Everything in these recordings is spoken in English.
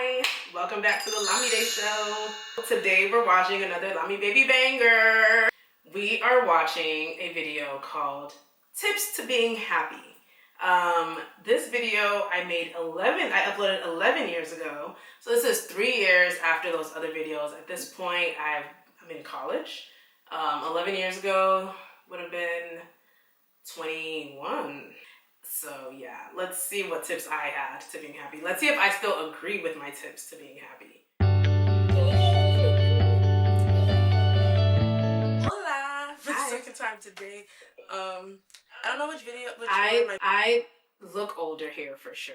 Hi, welcome back to the Lamide show. Today we're watching another Lami Baby banger. We are watching a video called Tips to Being Happy. This video I uploaded 11 years ago. So this is 3 years after those other videos. At this point, I'm in college. 11 years ago would have been 21. So yeah, let's see what tips I had to being happy. Let's see if I still agree with my tips to being happy. Hola! For the second time today. I don't know which video. I look older here for sure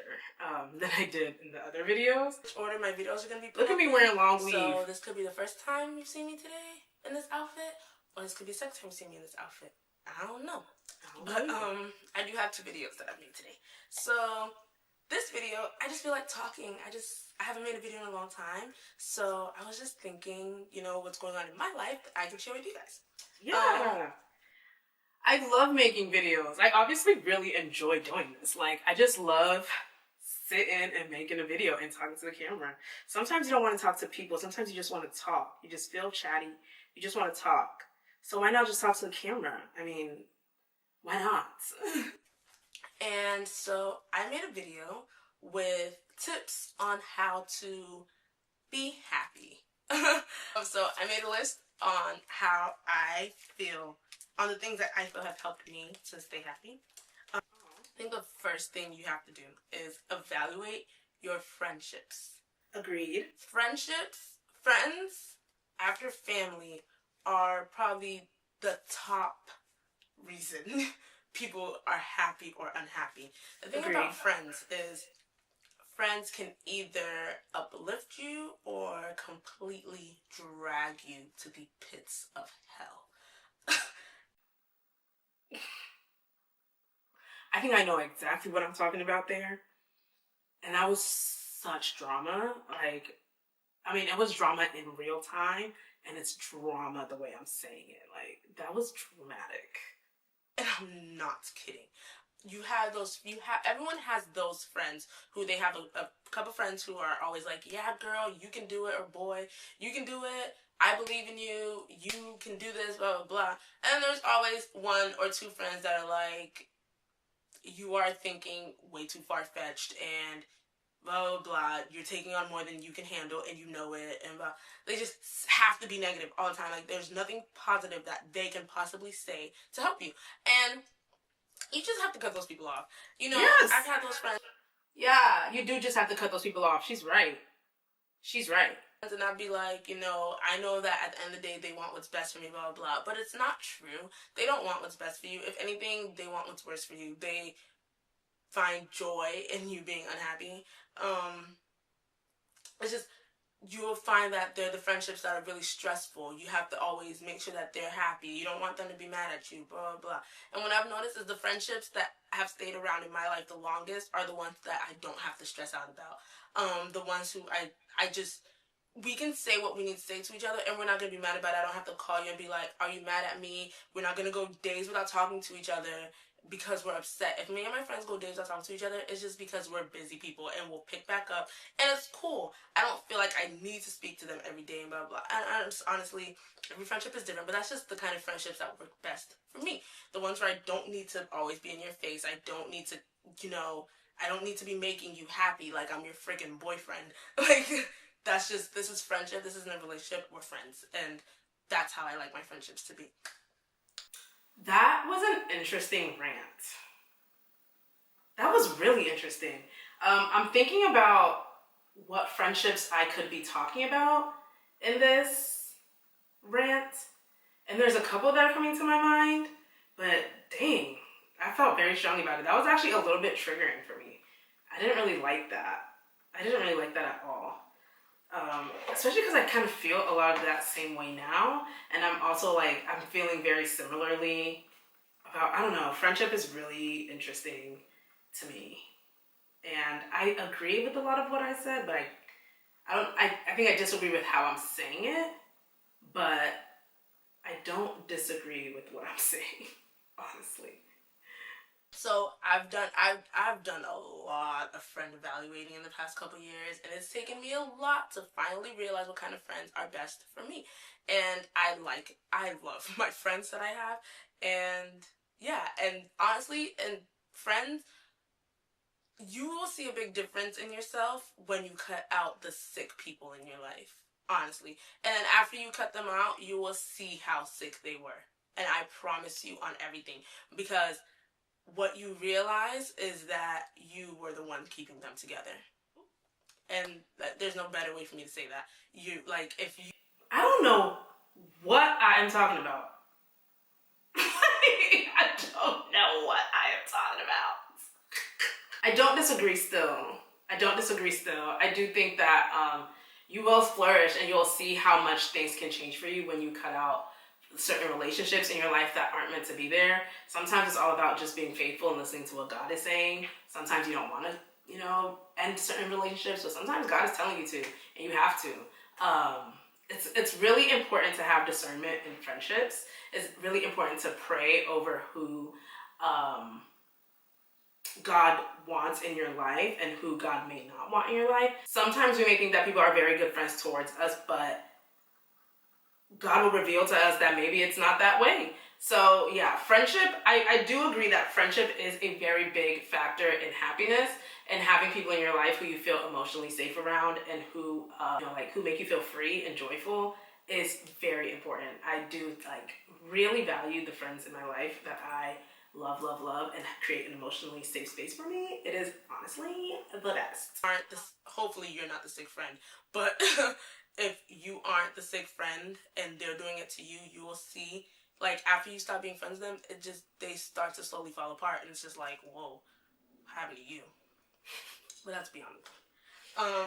than I did in the other videos. Which order my videos are gonna be. Look at me wearing long weave. So this could be the first time you've seen me today in this outfit, or this could be the second time you've seen me in this outfit. I don't know. But I do have 2 videos that I made today. So this video, I just feel like talking. I haven't made a video in a long time, so I was just thinking, you know, what's going on in my life that I can share with you guys. Yeah. I love making videos. I obviously really enjoy doing this. Like, I just love sitting and making a video and talking to the camera. Sometimes you don't want to talk to people. Sometimes you just want to talk. You just feel chatty. You just want to talk. So why not just talk to the camera? I mean, why not? And so I made a video with tips on how to be happy. So I made a list on how I feel, on the things that I feel have helped me to stay happy. I think the first thing you have to do is evaluate your friendships. Agreed. Friends after family are probably the top reason people are happy or unhappy. The thing about friends is friends can either uplift you or completely drag you to the pits of hell. I think I know exactly what I'm talking about there. And that was such drama. Like, I mean, it was drama in real time, and it's drama the way I'm saying it. Like, that was dramatic. And I'm not kidding. Everyone has those friends who they have a couple friends who are always like, yeah, girl, you can do it, or boy, you can do it. I believe in you. You can do this, blah, blah, blah. And there's always 1 or 2 friends that are like, you are thinking way too far-fetched and blah, blah, blah. You're taking on more than you can handle and you know it. And blah. They just have to be negative all the time. Like, there's nothing positive that they can possibly say to help you. And you just have to cut those people off. You know, yes. I've had those friends. Yeah, you do just have to cut those people off. She's right. She's right. And I'd be like, you know, I know that at the end of the day they want what's best for me, blah, blah, blah. But it's not true. They don't want what's best for you. If anything, they want what's worse for you. They find joy in you being unhappy. It's just, you will find that they're the friendships that are really stressful. You have to always make sure that they're happy. You don't want them to be mad at you, blah, blah, blah. And what I've noticed is the friendships that have stayed around in my life the longest are the ones that I don't have to stress out about. The ones who we can say what we need to say to each other, and we're not going to be mad about it. I don't have to call you and be like, are you mad at me? We're not going to go days without talking to each other because we're upset. If me and my friends go days without talking to each other, it's just because we're busy people, and we'll pick back up, and it's cool. I don't feel like I need to speak to them every day and blah, blah, blah. And honestly, every friendship is different, but that's just the kind of friendships that work best for me. The ones where I don't need to always be in your face. I don't need to, you know, I don't need to be making you happy like I'm your freaking boyfriend. Like, this is friendship. This isn't a relationship. We're friends. And that's how I like my friendships to be. That was an interesting rant. That was really interesting. I'm thinking about what friendships I could be talking about in this rant. And there's a couple that are coming to my mind. But dang, I felt very strongly about it. That was actually a little bit triggering for me. I didn't really like that. I didn't really like that at all. Especially because I kind of feel a lot of that same way now. And I'm also like, I'm feeling very similarly about, I don't know, friendship is really interesting to me. And I agree with a lot of what I said, but I think I disagree with how I'm saying it, but I don't disagree with what I'm saying, honestly. So I've done a lot of friend evaluating in the past couple years, and it's taken me a lot to finally realize what kind of friends are best for me. And I love my friends that I have, and yeah, and honestly, and friends, you will see a big difference in yourself when you cut out the sick people in your life. Honestly, and then after you cut them out, you will see how sick they were. And I promise you on everything, because what you realize is that you were the one keeping them together. And there's no better way for me to say that. You, like, if you. I don't know what I am talking about. I don't know what I am talking about. I don't disagree still. I do think that you will flourish and you'll see how much things can change for you when you cut out certain relationships in your life that aren't meant to be there. Sometimes it's all about just being faithful and listening to what God is saying. Sometimes you don't want to, end certain relationships, but sometimes God is telling you to, and you have to. It's really important to have discernment in friendships. It's really important to pray over who God wants in your life and who God may not want in your life. Sometimes we may think that people are very good friends towards us, but God will reveal to us that maybe it's not that way. So yeah, friendship, I do agree that friendship is a very big factor in happiness, and having people in your life who you feel emotionally safe around and who, who make you feel free and joyful is very important. I do really value the friends in my life that I love, and create an emotionally safe space for me. It is honestly the best. Hopefully you're not the sick friend, but if you aren't the sick friend and they're doing it to you, you will see, like, after you stop being friends with them, they start to slowly fall apart, and it's just like, whoa, what happened to you? But that's beyond the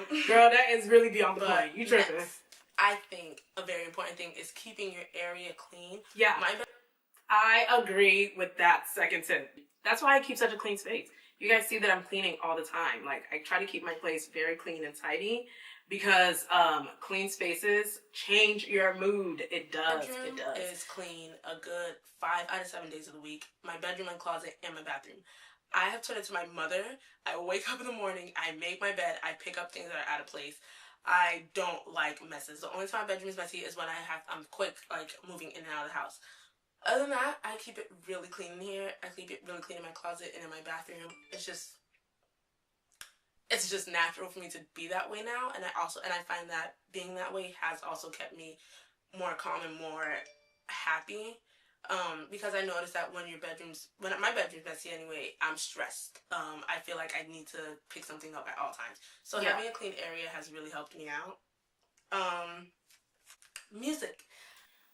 point. Girl, that is really beyond the point. You tripping. I think a very important thing is keeping your area clean. Yeah. I agree with that second tip. That's why I keep such a clean space. You guys see that I'm cleaning all the time. Like, I try to keep my place very clean and tidy because clean spaces change your mood. It does. Bedroom is clean a good 5 out of 7 days of the week. My bedroom, my closet, and my bathroom. I have turned into my mother. I wake up in the morning, I make my bed, I pick up things that are out of place. I don't like messes. The only time my bedroom is messy is when I'm quick, like, moving in and out of the house. Other than that, I keep it really clean in here. I keep it really clean in my closet and in my bathroom. It's just natural for me to be that way now, and I find that being that way has also kept me more calm and more happy. Because I noticed that when my bedroom's messy anyway, I'm stressed. I feel like I need to pick something up at all times. So having a clean area has really helped me out. Music.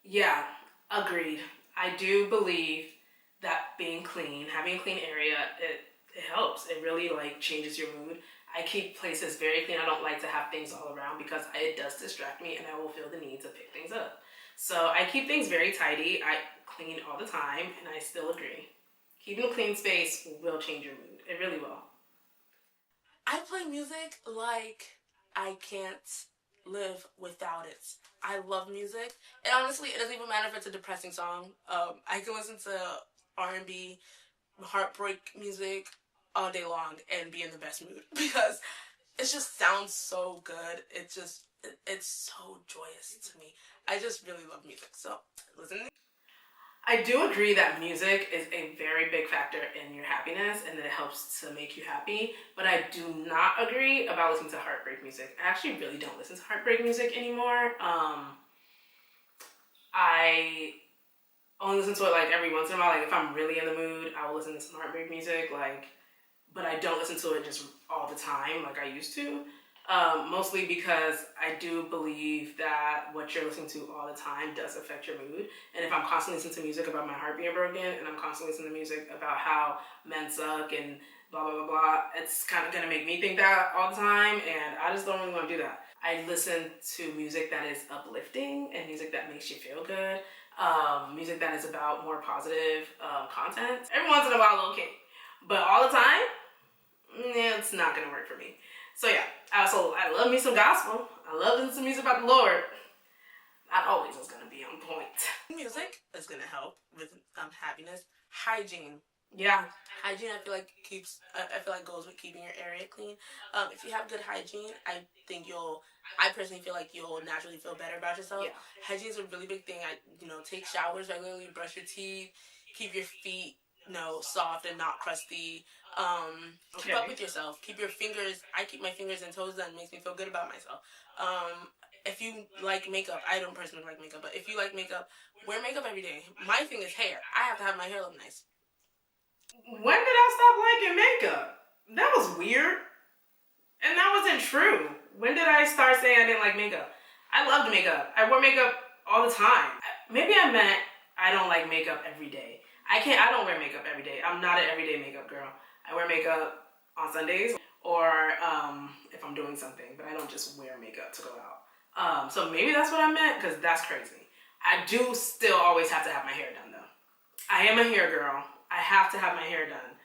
Yeah, agreed. I do believe that being clean, having a clean area, it helps. It really changes your mood. I keep places very clean. I don't like to have things all around because it does distract me and I will feel the need to pick things up. So I keep things very tidy. I clean all the time, and I still agree. Keeping a clean space will change your mood. It really will. I play music like I can't live without it. I love music, and honestly, it doesn't even matter if it's a depressing song. I can listen to R&B, heartbreak music all day long and be in the best mood because it just sounds so good. It's so joyous to me. I just really love music. So listen. I do agree that music is a very big factor in your happiness and that it helps to make you happy, but I do not agree about listening to heartbreak music. I actually really don't listen to heartbreak music anymore. I only listen to it every once in a while. If I'm really in the mood, I will listen to some heartbreak music, but I don't listen to it just all the time like I used to. Mostly because I do believe that what you're listening to all the time does affect your mood. And if I'm constantly listening to music about my heart being broken, and I'm constantly listening to music about how men suck and blah, blah, blah, blah, it's kind of going to make me think that all the time, and I just don't really want to do that. I listen to music that is uplifting and music that makes you feel good, music that is about more positive content. Every once in a while, okay. But all the time, it's not going to work for me. So yeah, I love me some gospel. I love listening to music about the Lord. Not always is going to be on point. Music is going to help with happiness. Hygiene. Yeah. Hygiene, I feel like keeps. I feel like goes with keeping your area clean. If you have good hygiene, I think you'll. I personally feel like you'll naturally feel better about yourself. Yeah. Hygiene is a really big thing. Take showers regularly, brush your teeth, keep your feet, soft and not crusty. Keep up Okay. with yourself. Keep your fingers. I keep my fingers and toes done. It makes me feel good about myself. If you like makeup, I don't personally like makeup, but if you like makeup, wear makeup every day. My thing is hair. I have to have my hair look nice. When did I stop liking makeup? That was weird. And that wasn't true. When did I start saying I didn't like makeup? I loved makeup. I wore makeup all the time. Maybe I meant I don't like makeup every day. I don't wear makeup every day. I'm not an everyday makeup girl. I wear makeup on Sundays or if I'm doing something, but I don't just wear makeup to go out. So maybe that's what I meant, because that's crazy. I do still always have to have my hair done though. I am a hair girl. I have to have my hair done.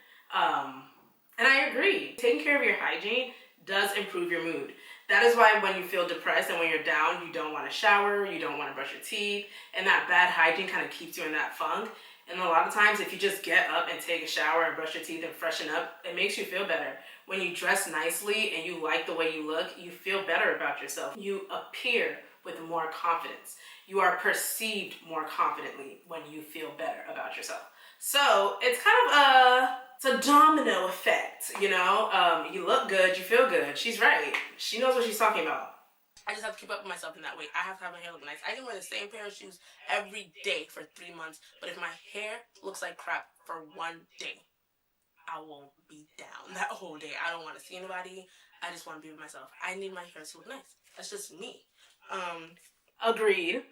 And I agree. Taking care of your hygiene does improve your mood. That is why when you feel depressed and when you're down, you don't want to shower, you don't want to brush your teeth, and that bad hygiene kind of keeps you in that funk. And a lot of times, if you just get up and take a shower and brush your teeth and freshen up, it makes you feel better. When you dress nicely and you like the way you look, you feel better about yourself. You appear with more confidence. You are perceived more confidently when you feel better about yourself. So it's kind of it's a domino effect, you know? You look good, you feel good. She's right. She knows what she's talking about. I just have to keep up with myself in that way. I have to have my hair look nice. I can wear the same pair of shoes every day for 3 months, but if my hair looks like crap for one day, I won't be down that whole day. I don't want to see anybody. I just want to be with myself. I need my hair to look nice. That's just me. Agreed.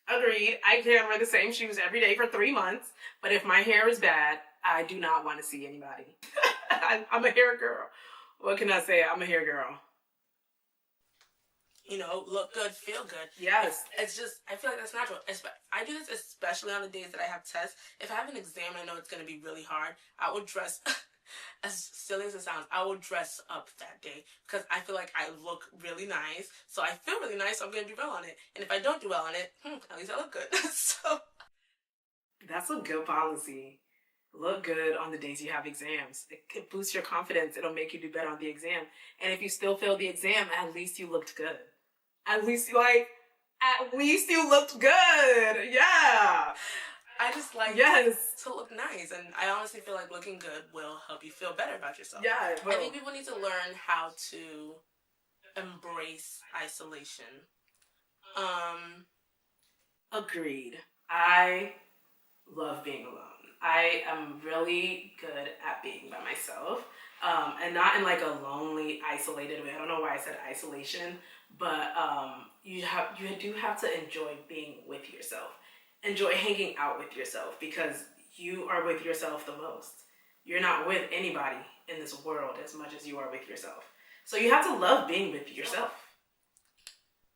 Agreed. I can wear the same shoes every day for 3 months, but if my hair is bad, I do not want to see anybody. I'm a hair girl. What can I say? I'm a hair girl. Look good, feel good. Yes. It's just, I feel like that's natural. I do this especially on the days that I have tests. If I have an exam and I know it's going to be really hard, I will dress, as silly as it sounds, I will dress up that day because I feel like I look really nice. So I feel really nice, so I'm going to do well on it. And if I don't do well on it, at least I look good. So that's a good policy. Look good on the days you have exams. It boosts your confidence. It'll make you do better on the exam. And if you still fail the exam, at least you looked good. At least you looked good. Yeah. I just like yes. to look nice. And I honestly feel like looking good will help you feel better about yourself. Yeah, it will. I think people need to learn how to embrace isolation. Agreed. I love being alone. I am really good at being by myself, and not in like a lonely, isolated way. I don't know why I said isolation, but you do have to enjoy being with yourself. Enjoy hanging out with yourself because you are with yourself the most. You're not with anybody in this world as much as you are with yourself. So you have to love being with yourself.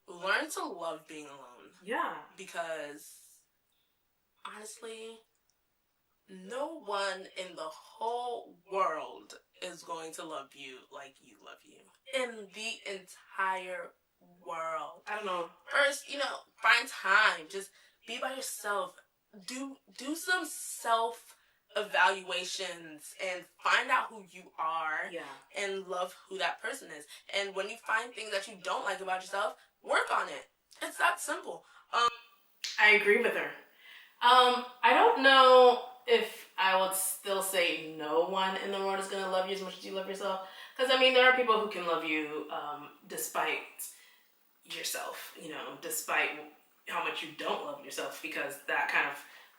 Learn to love being alone. Yeah. Because honestly, no one in the whole world is going to love you like you love you. In the entire world. I don't know. First, find time. Just be by yourself. Do some self evaluations and find out who you are. Yeah. And love who that person is. And when you find things that you don't like about yourself, work on it. It's that simple. I agree with her. I don't know if I would still say no one in the world is going to love you as much as you love yourself. Because, there are people who can love you despite yourself, despite how much you don't love yourself, because that kind of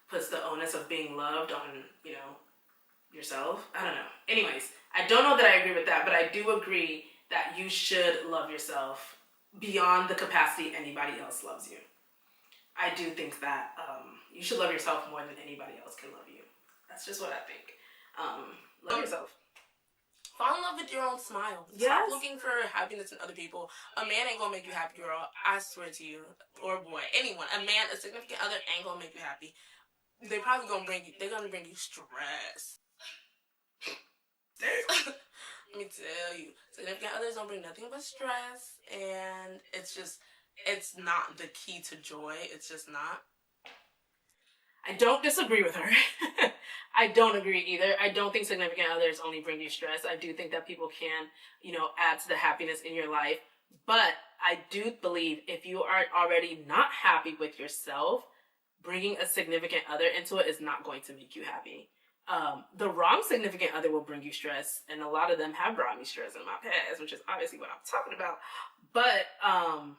puts the onus of being loved on, yourself. I don't know. Anyways, I don't know that I agree with that, but I do agree that you should love yourself beyond the capacity anybody else loves you. I do think that you should love yourself more than anybody else can love you. That's just what I think. Love yourself. Fall in love with your own smile. Yes. Stop looking for happiness in other people. A man ain't gonna make you happy, girl. I swear to you. Or boy, anyone. A man, a significant other ain't gonna make you happy. They're gonna bring you stress. Let me tell you, significant others don't bring nothing but stress, and it's not the key to joy. It's just not. I don't disagree with her. I don't agree either. I don't think significant others only bring you stress. I do think that people can, add to the happiness in your life. But I do believe if you are already not happy with yourself, bringing a significant other into it is not going to make you happy. The wrong significant other will bring you stress, and a lot of them have brought me stress in my past, which is obviously what I'm talking about. But I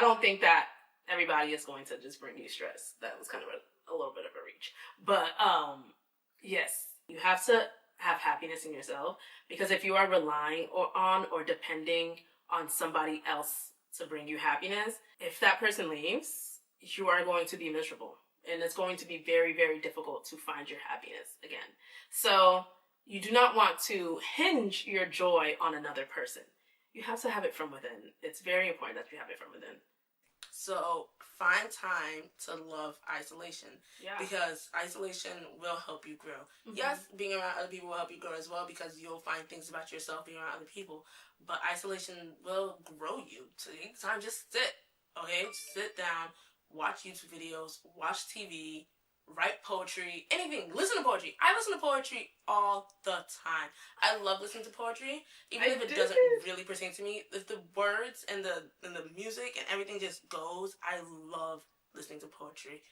don't think that everybody is going to just bring you stress. That was kind of a little bit of a reach. But yes, you have to have happiness in yourself, because if you are relying on or depending on somebody else to bring you happiness, if that person leaves, you are going to be miserable. And it's going to be very, very difficult to find your happiness again. So you do not want to hinge your joy on another person. You have to have it from within. It's very important that you have it from within. So find time to love isolation. Yeah. Because isolation will help you grow. Mm-hmm. Yes, being around other people will help you grow as well, because you'll find things about yourself being around other people. But isolation will grow you. Take time, just sit. Okay? Sit down, watch YouTube videos, watch TV, write poetry, anything. Listen to poetry. I listen to poetry all the time. I love listening to poetry, even if it doesn't really pertain to me. If the words and the music and everything just goes, I love listening to poetry.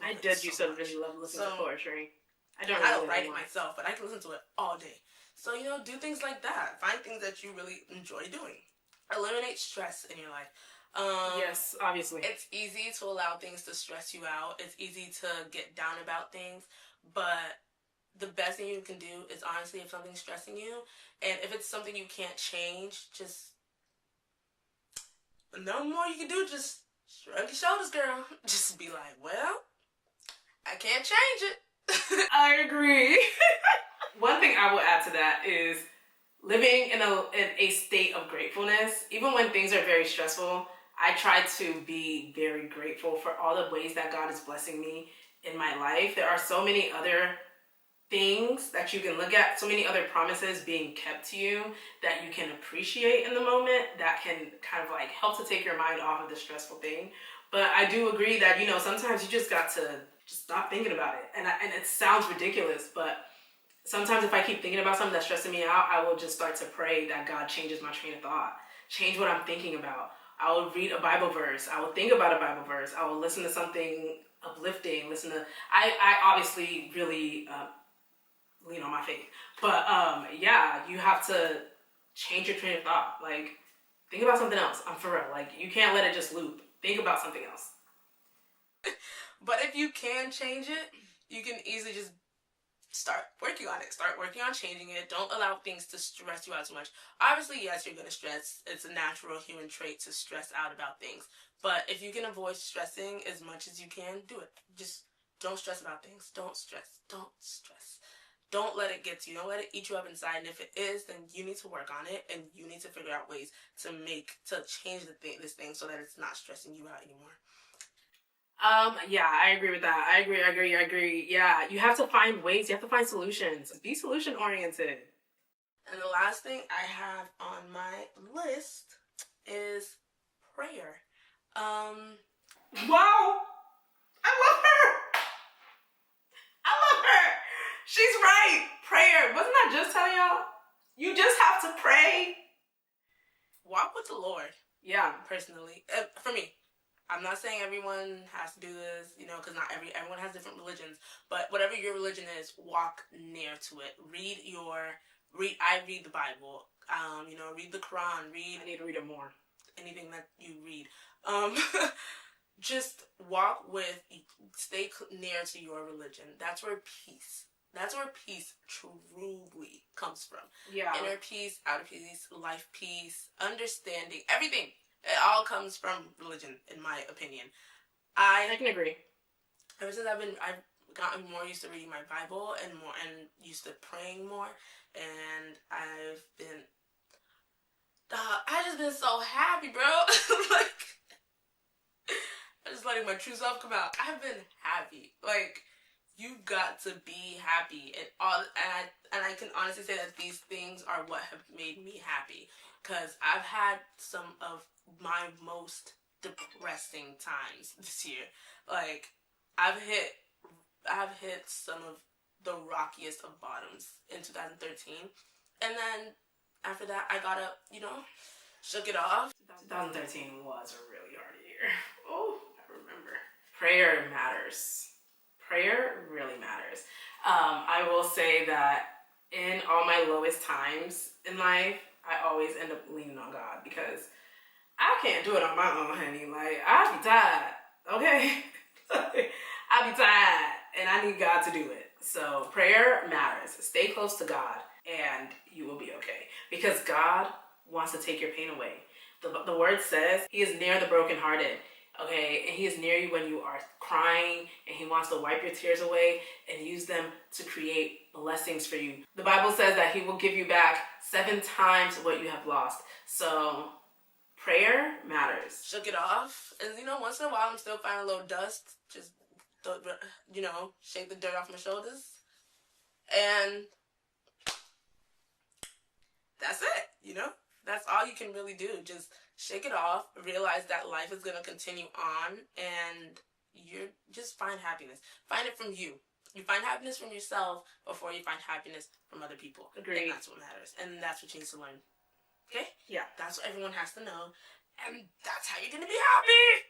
I did used to really love listening to poetry. I don't write it myself, but I can listen to it all day. So, do things like that. Find things that you really enjoy doing. Eliminate stress in your life. Yes, obviously. It's easy to allow things to stress you out. It's easy to get down about things. But the best thing you can do is, honestly, if something's stressing you, and if it's something you can't change, just no more you can do. Just shrug your shoulders, girl. Just be like, well, I can't change it. I agree. One thing I will add to that is living in a state of gratefulness. Even when things are very stressful, I try to be very grateful for all the ways that God is blessing me in my life. There are so many other things that you can look at, so many other promises being kept to you that you can appreciate in the moment, that can kind of like help to take your mind off of the stressful thing. But I do agree that, sometimes you just got to just stop thinking about it. And it sounds ridiculous, but sometimes if I keep thinking about something that's stressing me out, I will just start to pray that God changes my train of thought, change what I'm thinking about. I will read a Bible verse. I will think about a Bible verse. I will listen to something uplifting. I obviously really lean on my faith. But you have to change your train of thought. Like, think about something else. I'm for real. Like, you can't let it just loop. Think about something else. But if you can change it, you can easily just start working on it. Start working on changing it. Don't allow things to stress you out too much. Obviously, yes, you're going to stress. It's a natural human trait to stress out about things. But if you can avoid stressing as much as you can, do it. Just don't stress about things. Don't stress. Don't stress. Don't let it get to you. Don't let it eat you up inside. And if it is, then you need to work on it, and you need to figure out ways to change this thing so that it's not stressing you out anymore. Yeah, I agree with that. I agree. Yeah, you have to find ways. You have to find solutions. Be solution oriented. And the last thing I have on my list is prayer. Wow, I love her. She's right. Prayer. Wasn't I just telling y'all? You just have to pray. Walk with the Lord. Yeah, personally, for me. I'm not saying everyone has to do this, because not everyone has different religions. But whatever your religion is, walk near to it. I read the Bible. Read the Quran. I need to read it more. Anything that you read. Just stay near to your religion. That's where peace truly comes from. Yeah. Inner peace, outer peace, life peace, understanding, everything. It all comes from religion, in my opinion. I can agree. Ever since I've gotten more used to reading my Bible and used to praying more, and I've just been so happy, bro. Like, I'm just letting my true self come out. I've been happy. Like, you've got to be happy, and I can honestly say that these things are what have made me happy, because I've had some of my most depressing times this year. Like, I've hit some of the rockiest of bottoms in 2013, and then after that I got up, shook it off. 2013 was a really hard year. Oh, I remember. Prayer matters. Prayer really matters. I will say that in all my lowest times in life, I always end up leaning on God because I can't do it on my own, honey. Like, I be tired, okay? I be tired, and I need God to do it. So prayer matters. Stay close to God, and you will be okay. Because God wants to take your pain away. The word says he is near the brokenhearted, okay? And he is near you when you are crying, and he wants to wipe your tears away and use them to create blessings for you. The Bible says that he will give you back 7 times what you have lost. So prayer matters. Shook it off, and once in a while I'm still finding a little dust. Just shake the dirt off my shoulders, and that's it. That's all you can really do. Just shake it off. Realize that life is gonna continue on, and you just find happiness. Find it from you. You find happiness from yourself before you find happiness from other people. Agreed. And that's what matters, and that's what you need to learn. Okay? Yeah. That's what everyone has to know. And that's how you're going to be happy.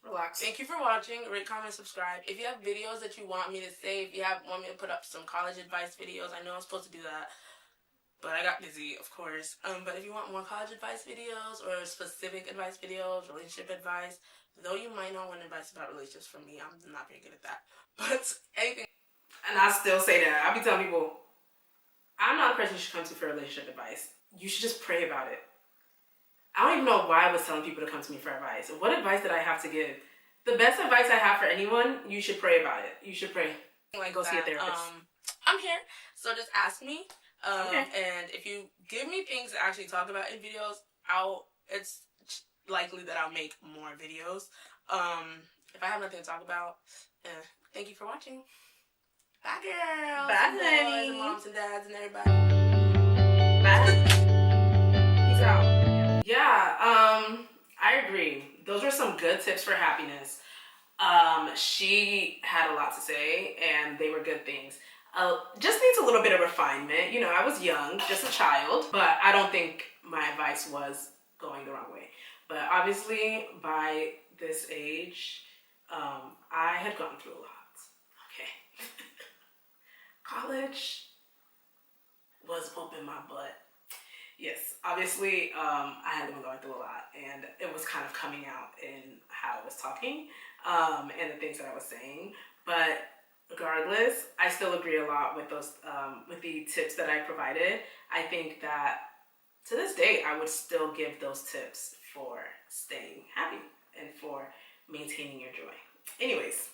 Relax. Thank you for watching. Rate, comment, subscribe. If you have videos that you want me to say, if you want me to put up some college advice videos, I know I'm supposed to do that, but I got busy, of course. But if you want more college advice videos or specific advice videos, relationship advice, though you might not want advice about relationships from me, I'm not very good at that. But anything. And I still say that. I be telling people, I'm not a person you should come to for relationship advice. You should just pray about it. I don't even know why I was telling people to come to me for advice. What advice did I have to give? The best advice I have for anyone, you should pray about it. You should pray. Like Go that. see a therapist. I'm here, so just ask me. Okay. And if you give me things to actually talk about in videos, it's likely that I'll make more videos. If I have nothing to talk about, thank you for watching. Bye, girls. Bye, and boys, honey. and moms and dads and everybody. Bye. Peace out. Yeah, I agree. Those were some good tips for happiness. She had a lot to say, and they were good things. Just needs a little bit of refinement. I was young, just a child, but I don't think my advice was going the wrong way. But obviously, by this age, I had gone through a lot. Okay. College was whooping my butt. Yes, obviously, I had been going through a lot, and it was kind of coming out in how I was talking, and the things that I was saying. But regardless, I still agree a lot with those, with the tips that I provided. I think that to this day, I would still give those tips for staying happy and for maintaining your joy. Anyways,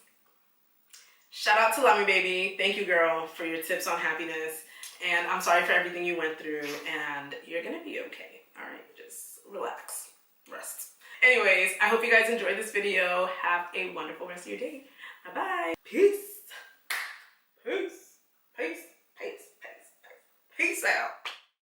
shout out to Lamide baby. Thank you, girl, for your tips on happiness. And I'm sorry for everything you went through, and you're gonna be okay. All right, just relax, rest. Anyways, I hope you guys enjoyed this video. Have a wonderful rest of your day. Bye-bye. Peace. Peace. Peace. Peace. Peace. Peace. Peace out.